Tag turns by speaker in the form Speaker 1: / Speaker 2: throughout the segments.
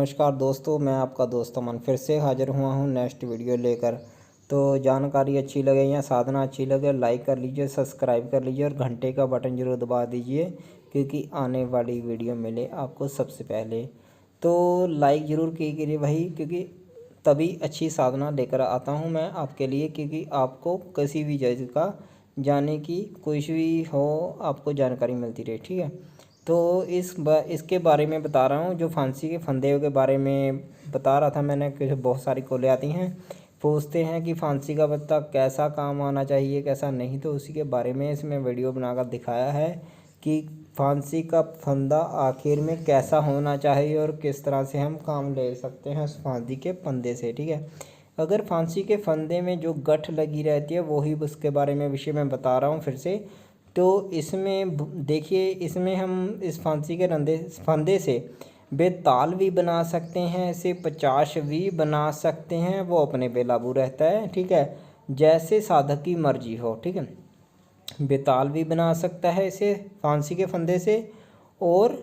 Speaker 1: नमस्कार दोस्तों, मैं आपका दोस्त अमन फिर से हाज़िर हुआ हूँ नेक्स्ट वीडियो लेकर। तो जानकारी अच्छी लगे या साधना अच्छी लगे, लाइक कर लीजिए, सब्सक्राइब कर लीजिए और घंटे का बटन ज़रूर दबा दीजिए, क्योंकि आने वाली वीडियो मिले आपको सबसे पहले। तो लाइक ज़रूर कीजिए भाई, क्योंकि तभी अच्छी साधना लेकर आता हूँ मैं आपके लिए, क्योंकि आपको किसी भी चीज़ का जाने की कुछ भी हो आपको जानकारी मिलती रहे। ठीक है, तो इसके बारे में बता रहा हूँ, जो फांसी के फंदे के बारे में बता रहा था मैंने कि बहुत सारी कॉलें आती हैं, पूछते हैं कि फांसी का पत्ता कैसा काम आना चाहिए कैसा नहीं। तो उसी के बारे में इसमें वीडियो बनाकर दिखाया है कि फांसी का फंदा आखिर में कैसा होना चाहिए और किस तरह से हम काम ले सकते हैं उस फांसी के फंदे से। ठीक है, अगर फांसी के फंदे में जो गठ लगी रहती है वही उसके बारे में विषय में बता रहा हूँ फिर से। तो इसमें देखिए, इसमें हम इस फांसी के फंदे से बेताल भी बना सकते हैं, इसे 50 भी बना सकते हैं, वो अपने पे लागू रहता है। ठीक है, जैसे साधक की मर्जी हो। ठीक है, बेताल भी बना सकता है इसे फांसी के फंदे से और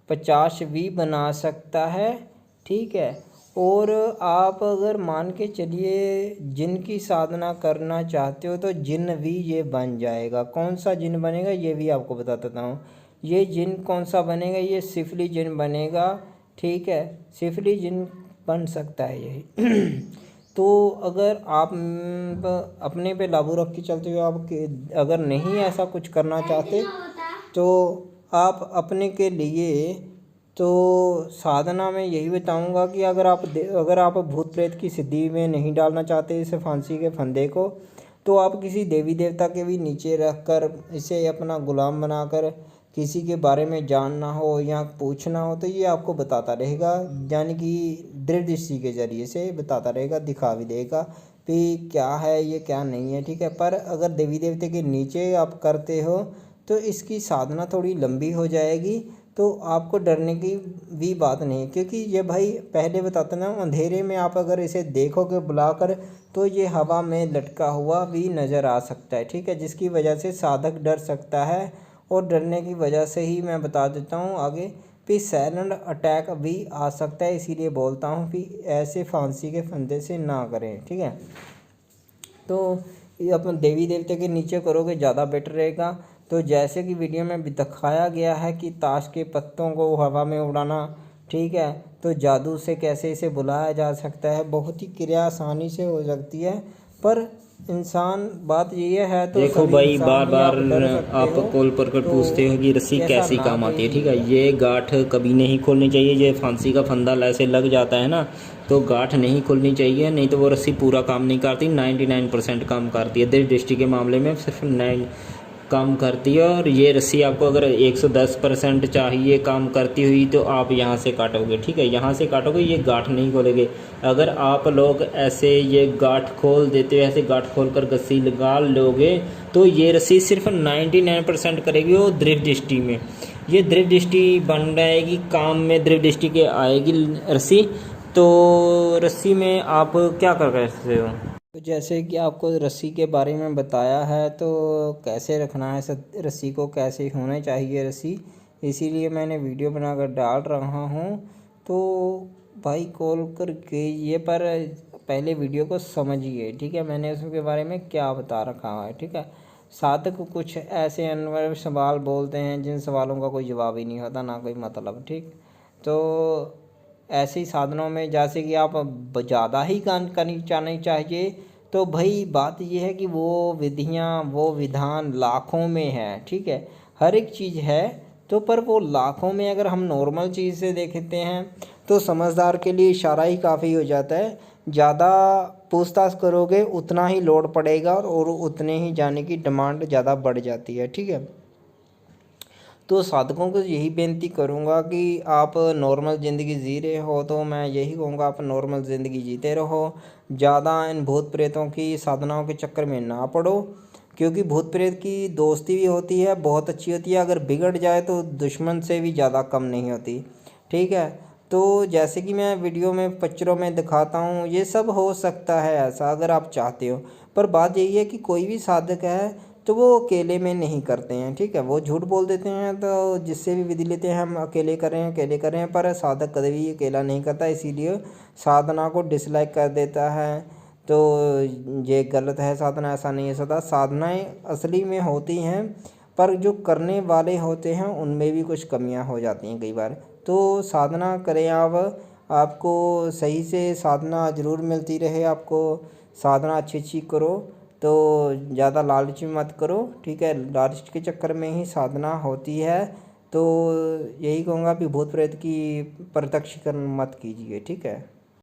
Speaker 1: 50 भी बना सकता है। ठीक है, और आप अगर मान के चलिए जिन की साधना करना चाहते हो तो जिन भी ये बन जाएगा। कौन सा जिन बनेगा ये भी आपको बता देता हूँ। ये जिन कौन सा बनेगा, ये सिफली जिन बनेगा। ठीक है, सिफली जिन बन सकता है यही तो अगर आप अपने पे लागू रख के चलते हो, आप अगर नहीं ऐसा कुछ करना चाहते तो आप अपने के लिए तो साधना में यही बताऊंगा कि अगर आप भूत प्रेत की सिद्धि में नहीं डालना चाहते इस फांसी के फंदे को, तो आप किसी देवी देवता के भी नीचे रख कर इसे अपना गुलाम बनाकर किसी के बारे में जानना हो या पूछना हो तो ये आपको बताता रहेगा, यानी कि दृढ़ दृष्टि के जरिए से बताता रहेगा, दिखा भी देगा कि क्या है ये क्या नहीं है। ठीक है, पर अगर देवी देवते के नीचे आप करते हो तो इसकी साधना थोड़ी लंबी हो जाएगी। तो आपको डरने की भी बात नहीं, क्योंकि ये भाई पहले बताता ना, अंधेरे में आप अगर इसे देखोगे बुलाकर तो ये हवा में लटका हुआ भी नज़र आ सकता है। ठीक है, जिसकी वजह से साधक डर सकता है और डरने की वजह से ही मैं बता देता हूँ आगे कि साइलेंट अटैक भी आ सकता है। इसीलिए बोलता हूँ कि ऐसे फांसी के फंदे से ना करें। ठीक है, तो ये अपन देवी देवते के नीचे करोगे ज़्यादा बेटर रहेगा। तो जैसे कि वीडियो में भी दिखाया गया है कि ताश के पत्तों को हवा में उड़ाना, ठीक है, तो जादू से कैसे इसे बुलाया जा सकता है, बहुत ही क्रिया आसानी से हो सकती है। पर इंसान बात ये है तो
Speaker 2: देखो भाई, बार बार आप
Speaker 1: हो
Speaker 2: कॉल पर
Speaker 1: तो
Speaker 2: पूछते हो कि रस्सी कैसी काम आती है। ठीक है, ये गांठ कभी नहीं खोलनी चाहिए। ये फांसी का फंदा ऐसे लग जाता है ना, तो गांठ नहीं खोलनी चाहिए, नहीं तो वो रस्सी पूरा काम नहीं करती। 99% काम करती है। दृष्टि के मामले में सिर्फ 9 काम करती है। और ये रस्सी आपको अगर 110% चाहिए काम करती हुई तो आप यहाँ से काटोगे। ठीक है, यहाँ से काटोगे, ये गांठ नहीं खोलेंगे। अगर आप लोग ऐसे ये गांठ खोल देते हो, ऐसे गांठ खोल कर रस्सी लगा लोगे तो ये रस्सी सिर्फ 99% करेगी वो दृढ़ दृष्टि में। ये दृढ़ दृष्टि बन जाएगी, काम में दृढ़ दृष्टि के आएगी रस्सी। तो रस्सी में आप क्या कर सकते हो,
Speaker 1: तो जैसे कि आपको रस्सी के बारे में बताया है तो कैसे रखना है रस्सी को, कैसे होने चाहिए रस्सी, इसीलिए मैंने वीडियो बनाकर डाल रहा हूँ। तो भाई कॉल करके ये पर पहले वीडियो को समझिए। ठीक है, मैंने उसके बारे में क्या बता रखा है। ठीक है, साधक कुछ ऐसे अनवर सवाल बोलते हैं जिन सवालों का कोई जवाब ही नहीं होता, ना कोई मतलब। ठीक, तो ऐसी साधनों में जैसे कि आप ज़्यादा ही काम करनी चाहनी चाहिए तो भाई बात यह है कि वो विधियाँ वो विधान लाखों में है। ठीक है, हर एक चीज़ है तो पर वो लाखों में अगर हम नॉर्मल चीज़ से देखते हैं तो समझदार के लिए इशारा ही काफ़ी हो जाता है। ज़्यादा पूछताछ करोगे उतना ही लोड पड़ेगा और उतने ही जाने की डिमांड ज़्यादा बढ़ जाती है। ठीक है, तो साधकों को यही बेनती करूँगा कि आप नॉर्मल ज़िंदगी जी रहे हो तो मैं यही कहूँगा आप नॉर्मल ज़िंदगी जीते रहो, ज़्यादा इन भूत प्रेतों की साधनाओं के चक्कर में ना पड़ो, क्योंकि भूत प्रेत की दोस्ती भी होती है, बहुत अच्छी होती है, अगर बिगड़ जाए तो दुश्मन से भी ज़्यादा कम नहीं होती। ठीक है, तो जैसे कि मैं वीडियो में पिक्चरों में दिखाता हूँ ये सब हो सकता है ऐसा अगर आप चाहते हो। पर बात यही है कि कोई भी साधक है तो वो अकेले में नहीं करते हैं, ठीक है। वो झूठ बोल देते हैं तो जिससे भी विधि लेते हैं हम अकेले कर रहे हैं, पर साधक कभी भी अकेला नहीं करता, इसीलिए साधना को डिसलाइक कर देता है। तो ये गलत है, साधना ऐसा नहीं है। सदा साधनाएं असली में होती हैं, पर जो करने वाले होते हैं उनमें भी कुछ कमियां हो जाती हैं कई बार। तो साधना करें आप, आपको सही से साधना ज़रूर मिलती रहे। आपको साधना अच्छी करो, तो ज़्यादा लालच मत करो, ठीक है। लालच के चक्कर में ही साधना होती है। तो यही कहूँगा कि भूत प्रेत की प्रत्यक्ष कर्म मत कीजिए, ठीक है।